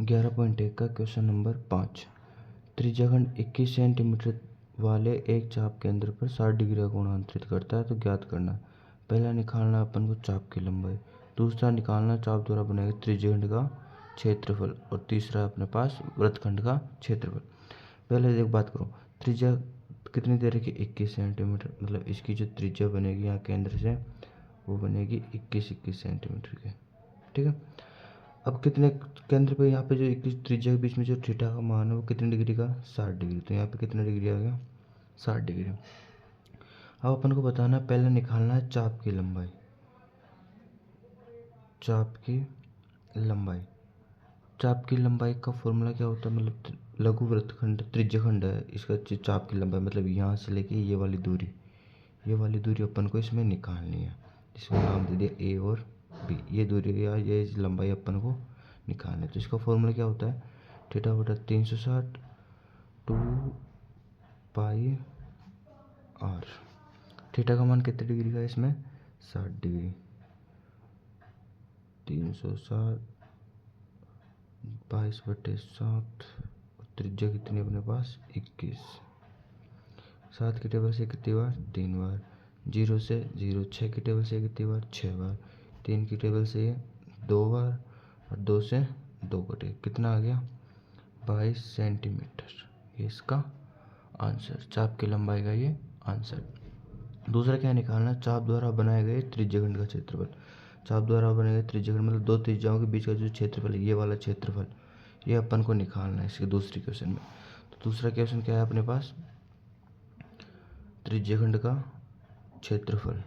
11.1 का question number 5। त्रिज्याखंड 21 centimetre वाले एक चाप केंद्र पर 60 डिग्री का कोण अंतरित करता है तो ज्ञात करना। पहला निकालना अपन को चाप की लंबाई, दूसरा निकालना चाप द्वारा बनाए गए त्रिज्याखंड का क्षेत्रफल और तीसरा अपने पास वृत्तखंड का क्षेत्रफल। पहले एक बात करो, त्रिज्या कितनी दे रखी, 21 सेंटीमीटर, मतलब इसकी जो त्रिज्या बनेगी यहाँ केंद्र से वो बनेगी 21 सेंटीमीटर की। ठीक है, अब कितने केंद्र पे यहाँ पे जो 21 त्रिज्या के बीच में जो थीटा का मान है वो कितने डिग्री का, 60 डिग्री। तो यहाँ पे कितना डिग्री आ गया, 60 डिग्री। अब अपन को बताना है, पहले निकालना है चाप की लंबाई। चाप की लंबाई, चाप की लंबाई का फॉर्मूला क्या होता है, मतलब लघु वृत्तखंड त्रिज्याखंड है इसका चाप की लंबाई, मतलब यहाँ से लेके ये वाली दूरी अपन को इसमें निकालनी है, जिसमें नाम दे दिया ए और बी। ये दूरी या ये लंबाई अपन को निकालनी है। तो इसका फॉर्मूला क्या होता है, थीटा बटा 360 2 पाई आर। थीटा का मान कितने डिग्री का है इसमें, 60 डिग्री। 360 22/7, त्रिज्या कितनी अपने पास 21। 7 की टेबल से कितनी बार, 3 बार। 0 से 0, 6 की टेबल से कितनी बार, 6 बार। 3 की टेबल से 2 बार और 2 से 2 कटे, कितना आ गया 22 सेंटीमीटर। ये इसका आंसर, चाप की लंबाई का ये आंसर। दूसरा क्या निकालना, चाप द्वारा बनाए गए त्रिज्याखंड का क्षेत्रफल। चाप द्वारा बनाए गए त्रिज्याखंड मतलब दो त्रिज्याओं के बीच का जो क्षेत्रफल है, ये वाला क्षेत्रफल, ये अपन को निकालना है इसके दूसरी क्वेश्चन में। तो दूसरा क्वेश्चन क्या है अपने पास, त्रिज्याखंड का क्षेत्रफल।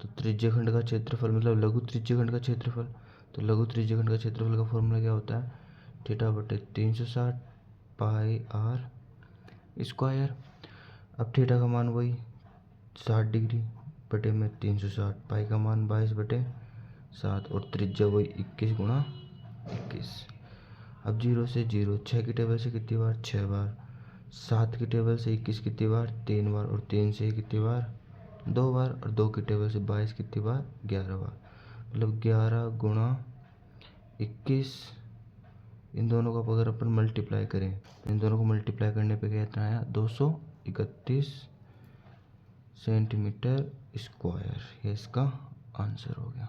तो त्रिज्याखंड का क्षेत्रफल मतलब लघु त्रिज्याखंड का क्षेत्रफल। तो लघु त्रिज्याखंड का क्षेत्रफल का फॉर्मूला क्या होता है, थीटा बटे 360 पाई आर स्क्वायर। अब थीटा का मान वही 60 डिग्री बटे में 360, पाई का मान 22/7 और त्रिज्या वही 21 गुणा 21। अब 0 से 0, 6 की टेबल से कितनी बार, 6 बार। 7 की टेबल से 21 कितनी बार, 3 बार। और 3 से कितनी बार, 2 बार। और 2 की टेबल से 22 कितनी बार, 11 बार। मतलब 11 गुणा 21। इन दोनों का अगर अपन मल्टीप्लाई करें, इन दोनों को मल्टीप्लाई करने पे कितना आया, 231 सेंटीमीटर स्क्वायर। ये इसका आंसर हो गया।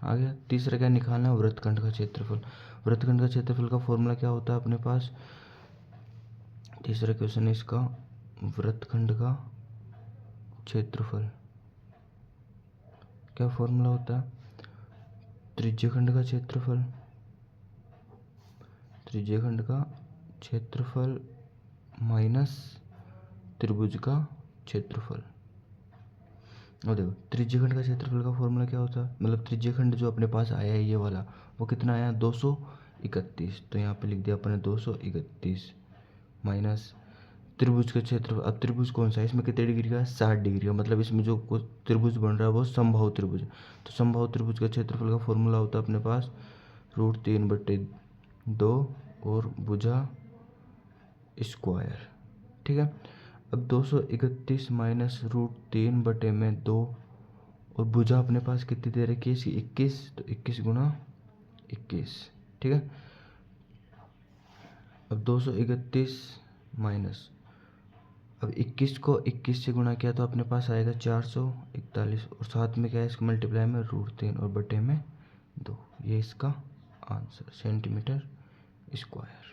आ गया तीसरा क्या निकालना है, वृत्तखंड का क्षेत्रफल। वृत्तखंड का क्षेत्रफल का फॉर्मूला क्या होता है अपने पास, तीसरा क्वेश्चन है इसका, वृत्तखंड का क्षेत्रफल क्या फॉर्मूला होता है, त्रिज्याखंड का क्षेत्रफल, त्रिज्याखंड का क्षेत्रफल माइनस त्रिभुज का क्षेत्रफल। और देखो त्रिज्याखंड का क्षेत्रफल का फॉर्मूला क्या होता है, मतलब त्रिज्याखंड जो अपने पास आया है ये वाला, वो कितना आया 231। तो यहाँ पे लिख दिया अपने 231 माइनस त्रिभुज का क्षेत्रफल। अब त्रिभुज कौन सा है, इसमें कितने डिग्री का है, 60 डिग्री का, मतलब इसमें जो त्रिभुज बन रहा है वो समबाहु त्रिभुज है। तो समबाहु त्रिभुज का क्षेत्रफल का फॉर्मूला होता है अपने पास √3/2 और भुजा स्क्वायर। ठीक है, अब 231 माइनस √3/2 और भुजा अपने पास कितनी दे रखी है इसकी 21, तो 21 गुणा 21। ठीक है, अब 231 माइनस, अब 21 को 21 से गुणा किया तो अपने पास आएगा 441 और साथ में क्या है इसका मल्टीप्लाई में √3 और बटे में 2। ये इसका आंसर सेंटीमीटर स्क्वायर।